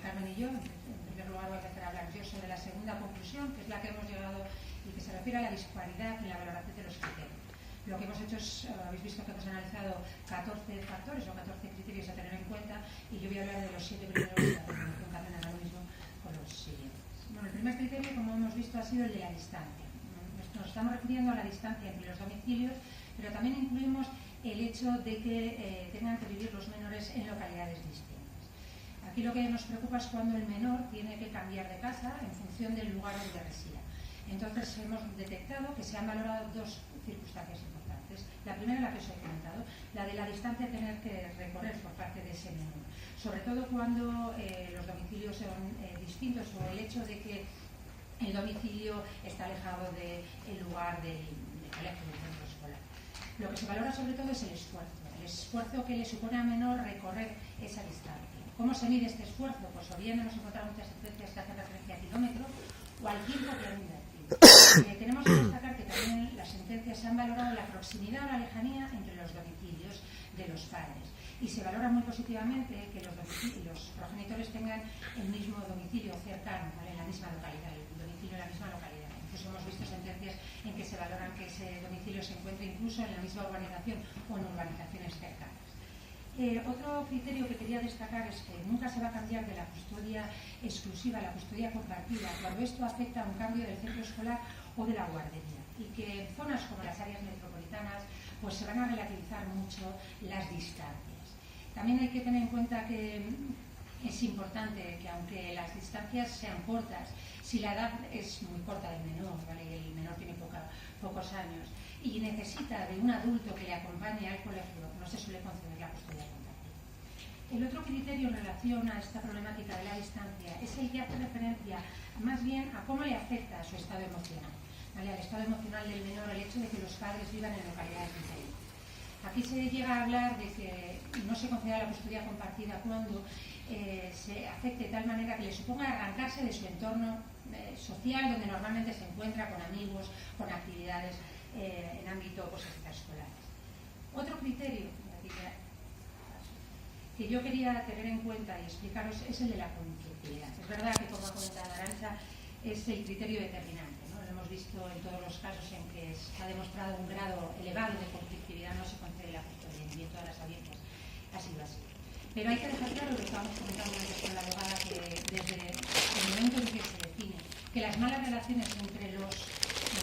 Carmen y yo. En primer lugar voy a empezar a hablar yo sobre la segunda conclusión, que es la que hemos llegado y que se refiere a la disparidad en la valoración de los criterios. Lo que hemos hecho es, habéis visto que hemos analizado 14 factores o 14 criterios a tener en cuenta, y yo voy a hablar de los 7 primeros y la continuación Carmen hará lo mismo con los siguientes. Bueno, el primer criterio, como hemos visto, ha sido el de la distancia. Nos estamos refiriendo a la distancia entre los domicilios, pero también incluimos el hecho de que tengan que vivir los menores en localidades distintas. Aquí lo que nos preocupa es cuando el menor tiene que cambiar de casa en función del lugar donde resida. Entonces hemos detectado que se han valorado dos circunstancias importantes. La primera, la que os he comentado, la de la distancia a tener que recorrer por parte de ese menor. Sobre todo cuando los domicilios son distintos, o el hecho de que el domicilio está alejado del lugar del colegio, del centro escolar. Lo que se valora sobre todo es el esfuerzo que le supone al menor recorrer esa distancia. ¿Cómo se mide este esfuerzo? Pues o bien hemos encontrado muchas sentencias que hacen referencia a kilómetros o al tiempo que han invertido. Tenemos que destacar que también las sentencias han valorado la proximidad o la lejanía entre los domicilios de los padres, y se valora muy positivamente que los progenitores tengan el mismo domicilio cercano, ¿vale? En la misma localidad, el domicilio en la misma localidad. Incluso hemos visto sentencias en que se valoran que ese domicilio se encuentre incluso en la misma urbanización o en urbanizaciones cercanas. Otro criterio que quería destacar es que nunca se va a cambiar de la custodia exclusiva a la custodia compartida cuando esto afecta a un cambio del centro escolar o de la guardería, y que en zonas como las áreas metropolitanas pues se van a relativizar mucho las distancias. También hay que tener en cuenta que es importante que, aunque las distancias sean cortas, si la edad es muy corta del menor, ¿vale? Y el menor tiene pocos años y necesita de un adulto que le acompañe al colegio, no se suele conceder la custodia compartida. El otro criterio en relación a esta problemática de la distancia es el que hace referencia más bien a cómo le afecta a su estado emocional, ¿vale? Al estado emocional del menor el hecho de que los padres vivan en localidades diferentes. Aquí se llega a hablar de que no se conceda la custodia compartida cuando se afecte de tal manera que le suponga arrancarse de su entorno social, donde normalmente se encuentra con amigos, con actividades en ámbito extraescolares. Otro criterio que yo quería tener en cuenta y explicaros es el de la conflictividad. Es verdad que, como ha comentado Arantxa, es el criterio determinante, ¿no? Lo hemos visto en todos los casos en que se ha demostrado un grado elevado de conflictividad, no se concede la custodia, ni en todas las audiencias ha sido así. Pero hay que dejar claro lo que estábamos comentando antes con la abogada, que desde el momento en que se define que las malas relaciones entre los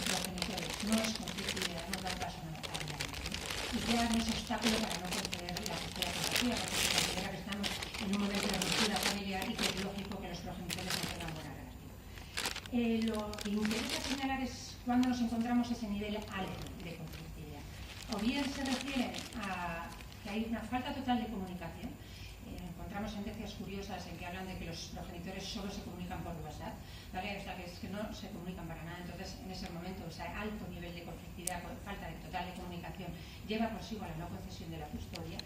progenitores no es conflictividad, no da un paso adelante, ¿no? Y ya no es obstáculo para no conceder la custodia compartida, porque se considera que estamos en un momento de ruptura familiar y que es lógico que los progenitores no tengan buena relación. Lo que interesa señalar es cuando nos encontramos ese nivel alto de conflictividad. O bien se refiere a que hay una falta total de comunicación. Encontramos sentencias curiosas en que hablan de que los progenitores solo se comunican por WhatsApp, ¿vale? O sea, que es que no se comunican para nada. Entonces, en ese momento, ese alto nivel de conflictividad, falta de total de comunicación, lleva consigo a la no concesión de la custodia.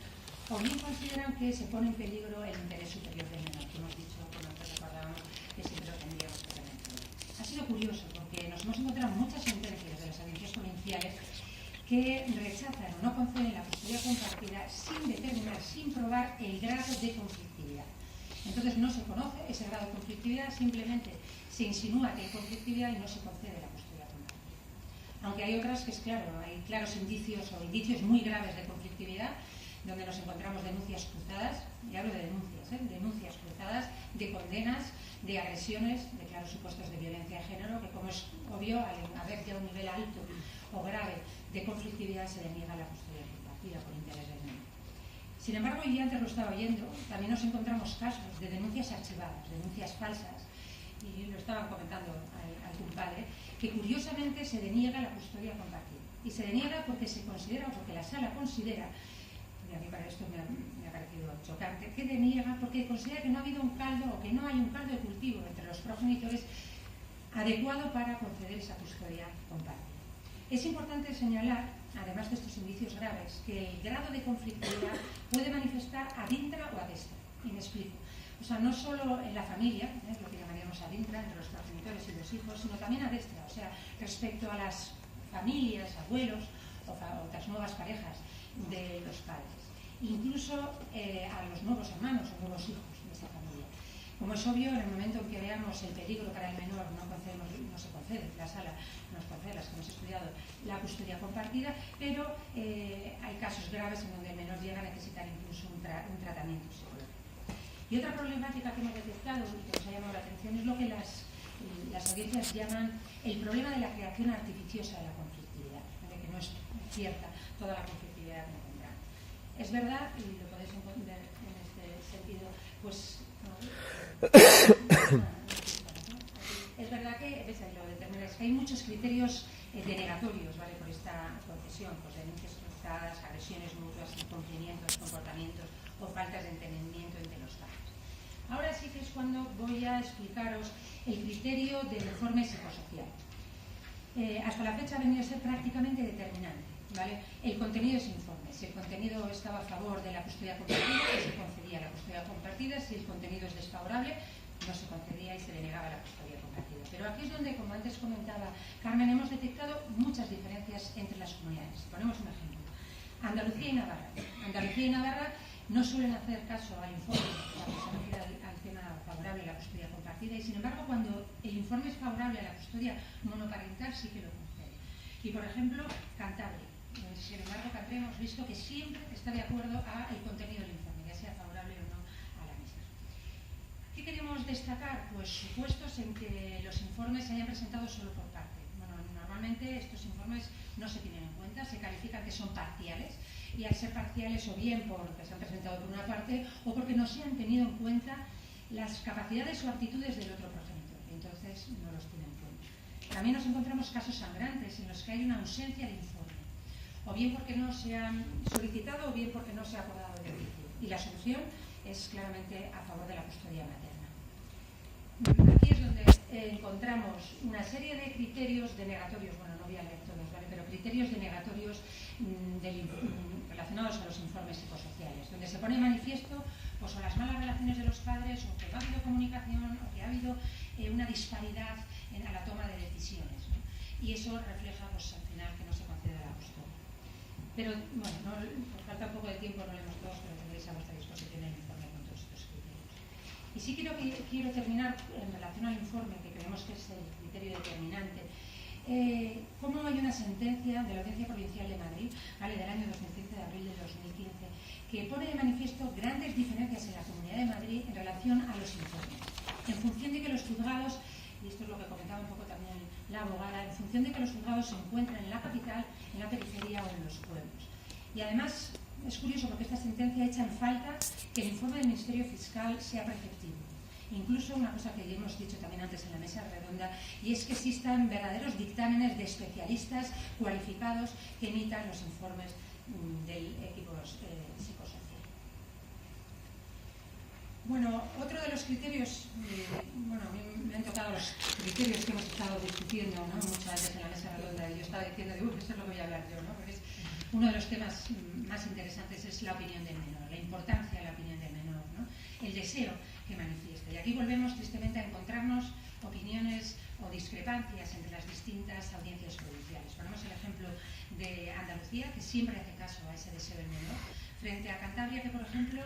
O bien consideran que se pone en peligro el interés superior del menor, que hemos dicho, como antes recordábamos, que siempre lo tendríamos que tener en cuenta. Ha sido curioso porque nos hemos encontrado muchas sentencias de las audiencias provinciales que rechazan o no conceden la custodia compartida sin determinar, sin probar el grado de conflictividad. Entonces no se conoce ese grado de conflictividad, simplemente se insinúa que hay conflictividad y no se concede la custodia compartida. Aunque hay otras que es claro, hay claros indicios o indicios muy graves de conflictividad, donde nos encontramos denuncias cruzadas, y hablo de denuncias, denuncias cruzadas, de condenas, de agresiones, de claros supuestos de violencia de género, que, como es obvio, al haber ya un nivel alto o grave de conflictividad, se le niega la custodia compartida por interés del menor. Sin embargo, y antes lo estaba oyendo, también nos encontramos casos de denuncias archivadas, denuncias falsas, y lo estaban comentando al compadre, que curiosamente se deniega la custodia compartida. Y se deniega porque se considera, o porque la sala considera, y a mí para esto me ha parecido chocante, que deniega porque considera que no ha habido un caldo, o que no hay un caldo de cultivo entre los progenitores adecuado para conceder esa custodia compartida. Es importante señalar, además de estos indicios graves, que el grado de conflictividad puede manifestar ad intra o ad extra. Y me explico. O sea, no solo en la familia, es lo que llamaríamos ad intra, entre los progenitores y los hijos, sino también ad extra, o sea, respecto a las familias, abuelos o otras nuevas parejas de los padres. Incluso a los nuevos hermanos o nuevos hijos de esa familia. Como Como es obvio, en el momento en que veamos el peligro para el menor, no se concede, la sala nos concede, las que hemos estudiado, la custodia compartida, pero hay casos graves en donde el menor llega a necesitar incluso un tratamiento psicológico. Y otra problemática que hemos detectado y que nos ha llamado la atención es lo que las audiencias llaman el problema de la creación artificiosa de la conflictividad, de que no es cierta toda la conflictividad que encontramos. Es verdad, y lo podéis entender en este sentido, pues es verdad que, lo determináis, que hay muchos criterios denegatorios, ¿vale?, por esta concesión, pues denuncias frustradas, agresiones mutuas, incumplimientos, comportamientos o faltas de entendimiento entre los padres. Ahora sí que es cuando voy a explicaros el criterio del informe psicosocial. Hasta la fecha ha venido a ser prácticamente determinante, ¿vale? El contenido es informe. Si el contenido estaba a favor de la custodia compartida, se concedía la custodia compartida. Si el contenido es desfavorable, no se concedía y se denegaba la custodia compartida. Pero aquí es donde, como antes comentaba Carmen, hemos detectado muchas diferencias entre las comunidades. Ponemos un ejemplo. Andalucía y Navarra. Andalucía y Navarra no suelen hacer caso al informe cuando se refiere al tema favorable a la custodia compartida y, sin embargo, cuando el informe es favorable a la custodia monoparental, sí que lo concede. Y, por ejemplo, Cantabria. Sin embargo, Cantabria hemos visto que siempre está de acuerdo al contenido del informe, ya sea favorable o no a la misma. ¿Qué queremos destacar? Pues supuestos en que los informes se hayan presentado solo por parte. Bueno, normalmente estos informes no se tienen en cuenta, se califican que son parciales, y al ser parciales o bien porque se han presentado por una parte o porque no se han tenido en cuenta las capacidades o aptitudes del otro progenitor, y entonces no los tienen en cuenta. También nos encontramos casos sangrantes en los que hay una ausencia de informe, o bien porque no se han solicitado o bien porque no se ha acordado el oficio, y la solución es claramente a favor de la custodia materna. Aquí es donde encontramos una serie de criterios denegatorios, bueno, no voy a leer todos, ¿vale?, pero criterios denegatorios relacionados a los informes psicosociales, donde se pone en manifiesto pues, o las malas relaciones de los padres, o que no ha habido comunicación, o que ha habido una disparidad a la toma de decisiones, ¿no? Y eso refleja pues, al final que no se concede la custodia. Pero, bueno, por falta un poco de tiempo no leemos todos, pero tendréis a vuestra disposición el informe con todos estos criterios. Y sí quiero terminar en relación al informe, que creemos que es el criterio determinante. Cómo hay una sentencia de la Audiencia Provincial de Madrid, ¿vale?, del año 2015, de abril de 2015, que pone de manifiesto grandes diferencias en la Comunidad de Madrid en relación a los informes, en función de que los juzgados, y esto es lo que comentaba un poco también la abogada, en función de que los juzgados se encuentran en la capital, en la periferia o en los pueblos. Y además es curioso porque esta sentencia echa en falta que el informe del Ministerio Fiscal sea preceptivo. Incluso una cosa que ya hemos dicho también antes en la mesa redonda, y es que existan verdaderos dictámenes de especialistas cualificados que emitan los informes del equipo psicosocial. Bueno, otro de los criterios, bueno, a mí me han tocado los criterios que hemos estado discutiendo, ¿no?, muchas veces en la mesa redonda, y yo estaba diciendo, esto es lo que voy a hablar yo, ¿no?, porque es uno de los temas más interesantes es la opinión del menor, la importancia de la opinión del menor, ¿no?, el deseo que manifiesta. Y aquí volvemos tristemente a encontrarnos opiniones o discrepancias entre las distintas audiencias provinciales. Ponemos el ejemplo de Andalucía, que siempre hace caso a ese deseo del menor, frente a Cantabria, que por ejemplo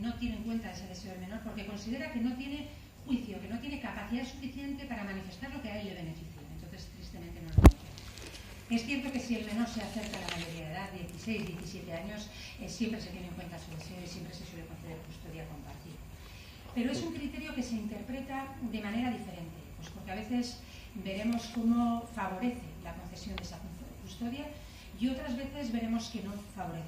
no tiene en cuenta ese deseo del menor porque considera que no tiene juicio, que no tiene capacidad suficiente para manifestar lo que a él le beneficia. Entonces, tristemente no lo hace. Es cierto que si el menor se acerca a la mayoría de edad, 16, 17 años, siempre se tiene en cuenta su deseo y siempre se suele conceder custodia compartida. Pero es un criterio que se interpreta de manera diferente, pues porque a veces veremos cómo favorece la concesión de esa custodia y otras veces veremos que no favorece.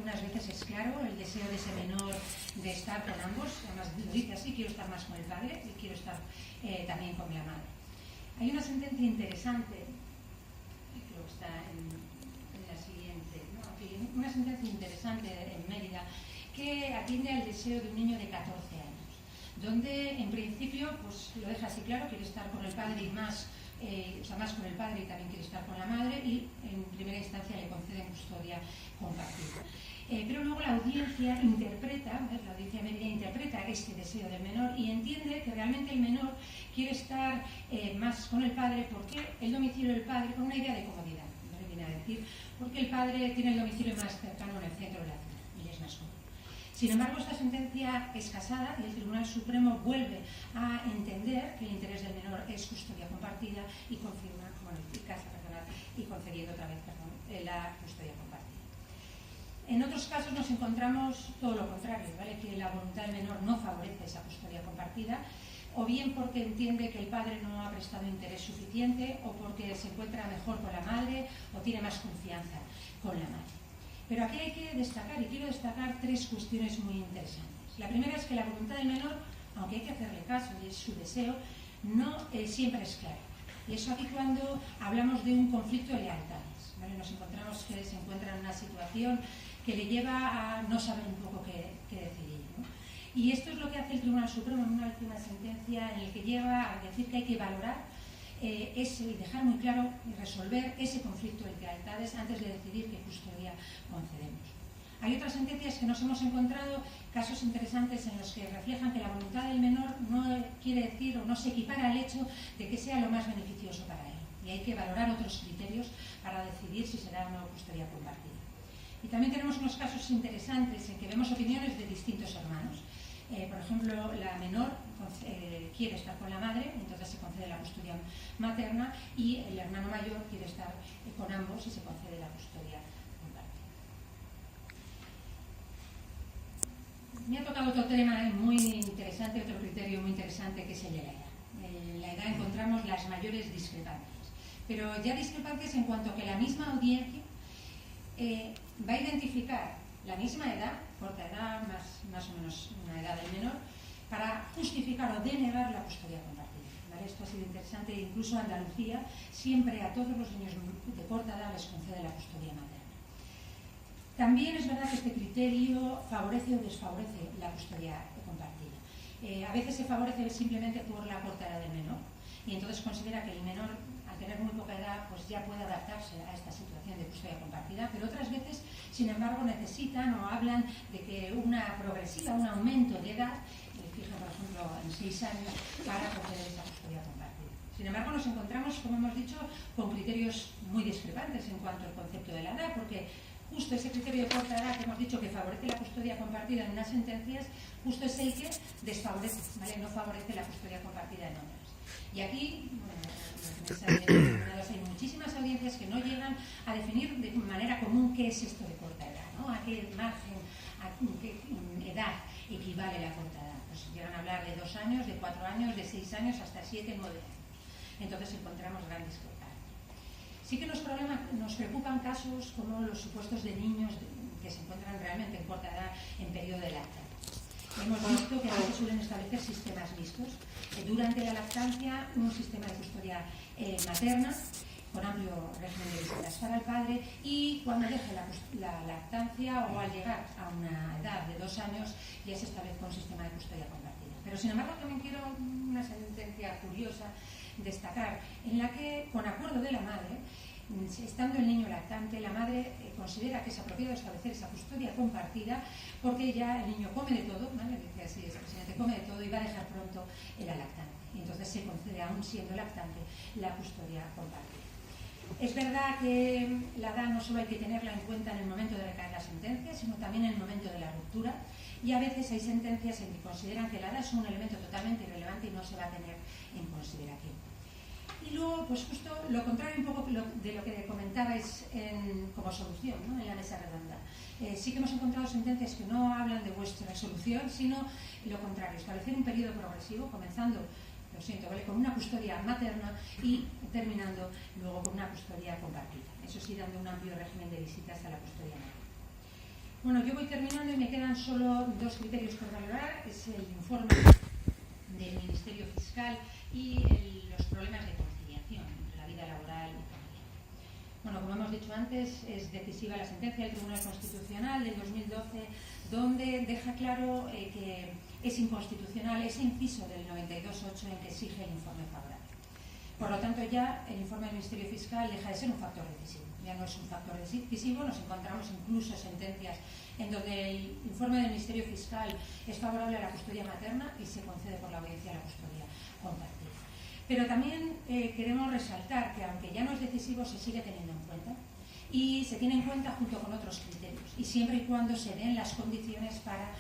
Unas veces es claro el deseo de ese menor de estar con ambos, además lo dice así, quiero estar más con el padre y quiero estar también con la madre. Hay una sentencia interesante, creo que está en la siguiente, ¿no? Aquí, una sentencia interesante en Mérida que atiende al deseo de un niño de 14 años, donde en principio pues lo deja así claro, quiere estar con el padre y más con el padre y también quiere estar con la madre, y en primera instancia le conceden custodia compartida. Pero luego la audiencia interpreta, la audiencia media interpreta este deseo del menor y entiende que realmente el menor quiere estar más con el padre porque el domicilio del padre, con una idea de comodidad, ¿no? Viene a decir, porque el padre tiene el domicilio más cercano en el centro de la ciudad y es más cómodo. Sin embargo, esta sentencia es casada y el Tribunal Supremo vuelve a entender que el interés del menor es custodia compartida y confirma, y concediendo otra vez la custodia compartida. En otros casos nos encontramos todo lo contrario, ¿vale? Que la voluntad del menor no favorece esa custodia compartida, o bien porque entiende que el padre no ha prestado interés suficiente, o porque se encuentra mejor con la madre, o tiene más confianza con la madre. Pero aquí hay que destacar, y quiero destacar, tres cuestiones muy interesantes. La primera es que la voluntad del menor, aunque hay que hacerle caso y es su deseo, no siempre es clara. Y eso aquí cuando hablamos de un conflicto de lealtades, ¿vale? Nos encontramos que se encuentra en una situación que le lleva a no saber un poco qué decidir, ¿no? Y esto es lo que hace el Tribunal Supremo en una última sentencia en la que lleva a decir que hay que valorar eso y dejar muy claro y resolver ese conflicto de lealtades antes de decidir qué custodia concedemos. Hay otras sentencias que nos hemos encontrado, casos interesantes en los que reflejan que la voluntad del menor no quiere decir o no se equipara al hecho de que sea lo más beneficioso para él. Y hay que valorar otros criterios para decidir si será o no custodia compartida. Y también tenemos unos casos interesantes en que vemos opiniones de distintos hermanos. Por ejemplo, la menor quiere estar con la madre, entonces se concede la custodia materna, y el hermano mayor quiere estar con ambos y se concede la custodia compartida. Me ha tocado otro tema muy interesante, otro criterio muy interesante, que es el de la edad. En la edad encontramos las mayores discrepancias, pero ya discrepancias en cuanto a que la misma audiencia va a identificar la misma edad, corta edad, más o menos una edad del menor, para justificar o denegar la custodia compartida, ¿vale? Esto ha sido interesante. Incluso Andalucía siempre a todos los niños de corta edad les concede la custodia materna. También es verdad que este criterio favorece o desfavorece la custodia compartida. A veces se favorece simplemente por la corta edad del menor, y entonces considera que el menor, al tener muy poca edad, pues ya puede adaptarse a esta situación de custodia compartida, pero otras veces, sin embargo, necesitan o hablan de que una progresiva, un aumento de edad, fija por ejemplo en 6 años, para conceder esa custodia compartida. Sin embargo, nos encontramos, como hemos dicho, con criterios muy discrepantes en cuanto al concepto de la edad, porque justo ese criterio de corta edad que hemos dicho que favorece la custodia compartida en unas sentencias, justo es el que desfavorece, ¿vale? No favorece la custodia compartida en otras. Y aquí, hay muchísimas audiencias que no llegan a definir de manera común qué es esto de corta edad, ¿no? A qué margen, a qué edad equivale la corta edad. Pues llegan a hablar de 2 años, de 4 años, de 6 años, hasta 7, 9 años. Entonces encontramos grandes discrepancias. Sí que nos preocupan casos como los supuestos de niños que se encuentran realmente en corta edad en periodo de lactancia. Hemos visto que a veces suelen establecer sistemas mixtos. Durante la lactancia, un sistema de custodia materna con amplio régimen de visitas para el padre, y cuando deje la lactancia o al llegar a una edad de 2 años ya se establezca un sistema de custodia compartida. Pero sin embargo también quiero una sentencia curiosa destacar en la que, con acuerdo de la madre, estando el niño lactante, la madre considera que es apropiado establecer esa custodia compartida porque ya el niño come de todo, ¿vale? Dice así expresamente, come de todo y va a dejar pronto la lactancia. Y entonces se concede, aún siendo lactante, la custodia compartida. Es verdad que la edad no solo hay que tenerla en cuenta en el momento de recaer la sentencia, sino también en el momento de la ruptura, y a veces hay sentencias en que consideran que la edad es un elemento totalmente irrelevante y no se va a tener en consideración. Y luego, pues justo lo contrario un poco de lo que comentabais como solución, ¿no? En la mesa redonda. Sí que hemos encontrado sentencias que no hablan de vuestra solución, sino lo contrario, establecer un periodo progresivo, comenzando, lo siento, ¿vale?, con una custodia materna y terminando luego con una custodia compartida. Eso sí, dando un amplio régimen de visitas a la custodia materna. Bueno, yo voy terminando y me quedan solo 2 criterios por valorar. Es el informe del Ministerio Fiscal y los problemas de conciliación entre la vida laboral y familiar. Bueno, como hemos dicho antes, es decisiva la sentencia del Tribunal Constitucional del 2012, donde deja claro que es inconstitucional ese inciso del 92.8 en que exige el informe favorable. Por lo tanto, ya el informe del Ministerio Fiscal deja de ser un factor decisivo. Ya no es un factor decisivo, nos encontramos incluso sentencias en donde el informe del Ministerio Fiscal es favorable a la custodia materna y se concede por la audiencia la custodia compartida. Pero también queremos resaltar que, aunque ya no es decisivo, se sigue teniendo en cuenta y se tiene en cuenta junto con otros criterios, y siempre y cuando se den las condiciones para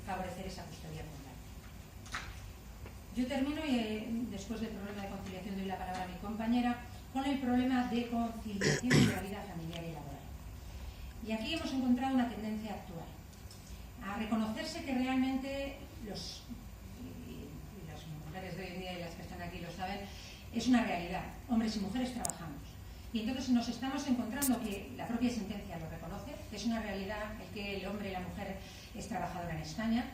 favorecer esa custodia compartida. Yo termino y después del problema de conciliación doy la palabra a mi compañera con el problema de conciliación de la vida familiar y laboral. Y aquí hemos encontrado una tendencia actual a reconocerse que realmente las mujeres de hoy en día y las que están aquí lo saben, es una realidad. Hombres y mujeres trabajamos. Y entonces nos estamos encontrando que la propia sentencia lo reconoce, que es una realidad el que el hombre y la mujer es trabajadora en España,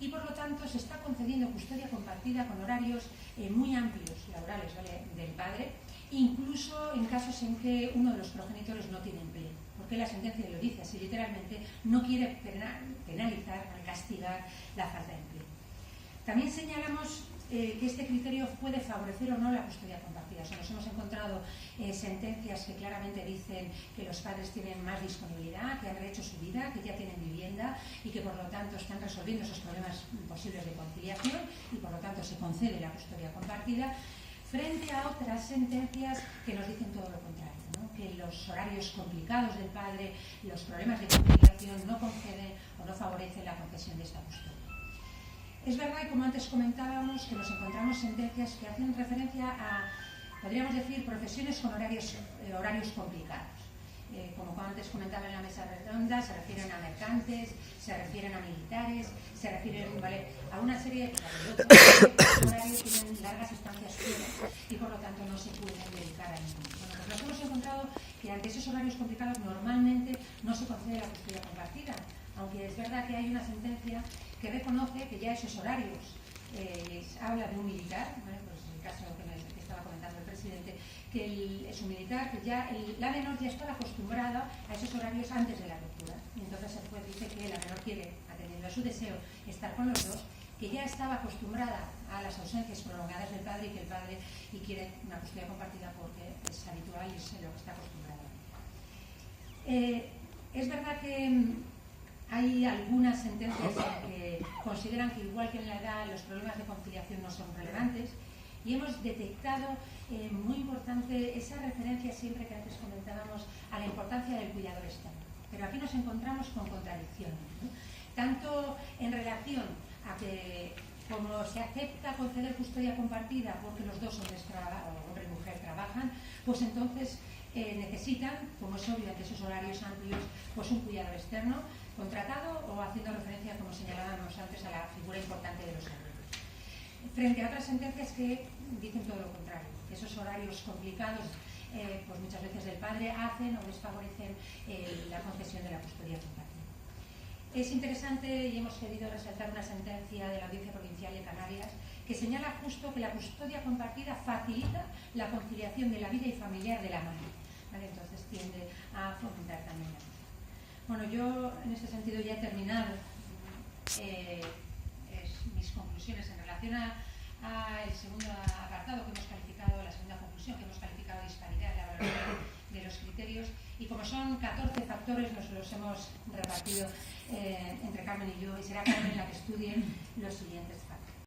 y por lo tanto se está concediendo custodia compartida con horarios muy amplios laborales, ¿vale?, del padre, incluso en casos en que uno de los progenitores no tiene empleo, porque la sentencia lo dice así literalmente, no quiere penalizar, castigar la falta de empleo. También señalamos que este criterio puede favorecer o no la custodia compartida. O sea, nos hemos encontrado sentencias que claramente dicen que los padres tienen más disponibilidad, que han rehecho su vida, que ya tienen vivienda y que por lo tanto están resolviendo esos problemas posibles de conciliación y por lo tanto se concede la custodia compartida, frente a otras sentencias que nos dicen todo lo contrario, ¿no?, que los horarios complicados del padre, los problemas de conciliación no conceden o no favorecen la concesión de esta custodia. Es verdad, y como antes comentábamos, que nos encontramos sentencias que hacen referencia a, podríamos decir, profesiones con horarios complicados. Como antes comentaba en la mesa redonda, se refieren a mercantes, se refieren a militares, se refieren, ¿vale?, a una serie de horarios que tienen largas estancias fuera y por lo tanto no se pueden dedicar a ninguno. Bueno, pues nos hemos encontrado que ante esos horarios complicados normalmente no se concede la custodia compartida, aunque es verdad que hay una sentencia que reconoce que ya esos horarios, habla de un militar, ¿vale?, pues el caso que estaba comentando el presidente, que es un militar, que ya la menor ya estaba acostumbrada a esos horarios antes de la ruptura. Y entonces el juez dice que la menor quiere, atendiendo a su deseo, estar con los dos, que ya estaba acostumbrada a las ausencias prolongadas del padre y que el padre quiere una custodia compartida porque es habitual y es lo que está acostumbrado. Es verdad que hay algunas sentencias que consideran que igual que en la edad los problemas de conciliación no son relevantes y hemos detectado muy importante esa referencia siempre que antes comentábamos a la importancia del cuidador externo. Pero aquí nos encontramos con contradicciones, ¿no?, tanto en relación a que como se acepta conceder custodia compartida porque los dos hombres hombre y mujer trabajan, pues entonces necesitan, como es obvio ante esos horarios amplios, pues un cuidador externo contratado o haciendo referencia, como señalábamos antes, a la figura importante de los abuelos. Frente a otras sentencias que dicen todo lo contrario, que esos horarios complicados pues muchas veces del padre hacen o desfavorecen la concesión de la custodia compartida. Es interesante y hemos querido resaltar una sentencia de la Audiencia Provincial de Canarias que señala justo que la custodia compartida facilita la conciliación de la vida y familiar de la madre, ¿vale? Entonces tiende a fomentar también la custodia. Bueno, yo en este sentido ya he terminado mis conclusiones en relación al segundo apartado que hemos calificado, la segunda conclusión que hemos calificado de disparidad en la valoración de los criterios, y como son 14 factores nos los hemos repartido entre Carmen y yo, y será Carmen la que estudie los siguientes factores.